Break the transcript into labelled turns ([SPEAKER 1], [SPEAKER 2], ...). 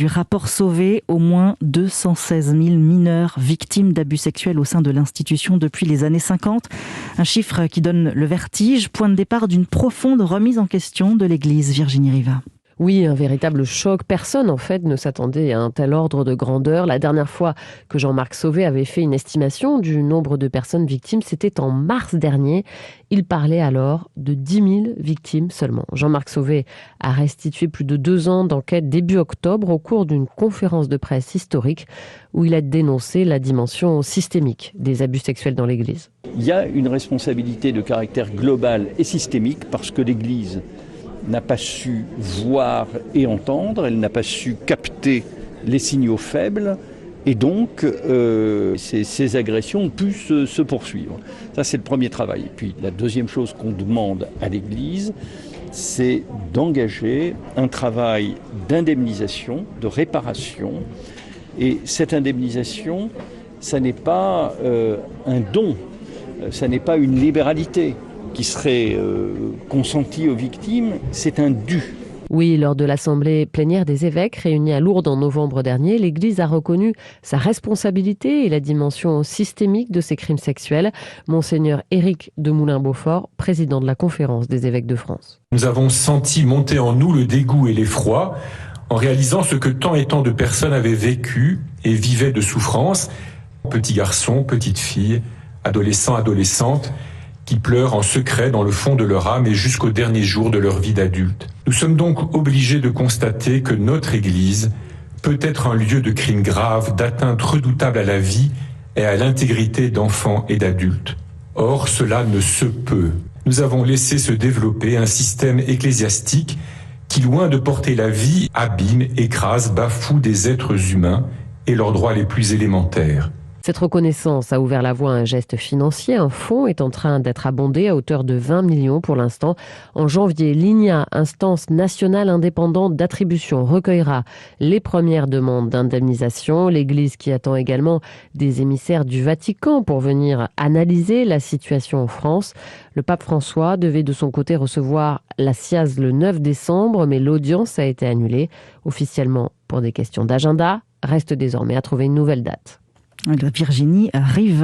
[SPEAKER 1] Du rapport Sauvé, au moins 216 000 mineurs victimes d'abus sexuels au sein de l'institution depuis les années 50. Un chiffre qui donne le vertige, point de départ d'une profonde remise en question de l'Église. Virginie Riva.
[SPEAKER 2] Oui, un véritable choc. Personne, en fait, ne s'attendait à un tel ordre de grandeur. La dernière fois que Jean-Marc Sauvé avait fait une estimation du nombre de personnes victimes, c'était en mars dernier. Il parlait alors de 10 000 victimes seulement. Jean-Marc Sauvé a restitué plus de 2 ans d'enquête début octobre au cours d'une conférence de presse historique où il a dénoncé la dimension systémique des abus sexuels dans l'Église.
[SPEAKER 3] Il y a une responsabilité de caractère global et systémique parce que l'Église n'a pas su voir et entendre, elle n'a pas su capter les signaux faibles et donc ces agressions ont pu se poursuivre. Ça, c'est le premier travail. Et puis la deuxième chose qu'on demande à l'Église, c'est d'engager un travail d'indemnisation, de réparation. Et cette indemnisation, ça n'est pas un don, ça n'est pas une libéralité qui serait consenti aux victimes, c'est un dû.
[SPEAKER 2] Oui, lors de l'assemblée plénière des évêques réunie à Lourdes en novembre dernier, l'Église a reconnu sa responsabilité et la dimension systémique de ces crimes sexuels. Monseigneur Éric de Moulin-Beaufort, président de la Conférence des évêques de France.
[SPEAKER 4] Nous avons senti monter en nous le dégoût et l'effroi en réalisant ce que tant et tant de personnes avaient vécu et vivaient de souffrance. Petits garçons, petites filles, adolescents, adolescentes, qui pleurent en secret dans le fond de leur âme et jusqu'au dernier jour de leur vie d'adulte. Nous sommes donc obligés de constater que notre Église peut être un lieu de crimes graves, d'atteintes redoutables à la vie et à l'intégrité d'enfants et d'adultes. Or, cela ne se peut. Nous avons laissé se développer un système ecclésiastique qui, loin de porter la vie, abîme, écrase, bafoue des êtres humains et leurs droits les plus élémentaires.
[SPEAKER 2] Cette reconnaissance a ouvert la voie à un geste financier. Un fonds est en train d'être abondé à hauteur de 20 millions pour l'instant. En janvier, l'INIA, instance nationale indépendante d'attribution, recueillera les premières demandes d'indemnisation. L'Église qui attend également des émissaires du Vatican pour venir analyser la situation en France. Le pape François devait de son côté recevoir la SIAZ le 9 décembre, mais l'audience a été annulée. Officiellement, pour des questions d'agenda, reste désormais à trouver une nouvelle date.
[SPEAKER 1] Virginie Riva.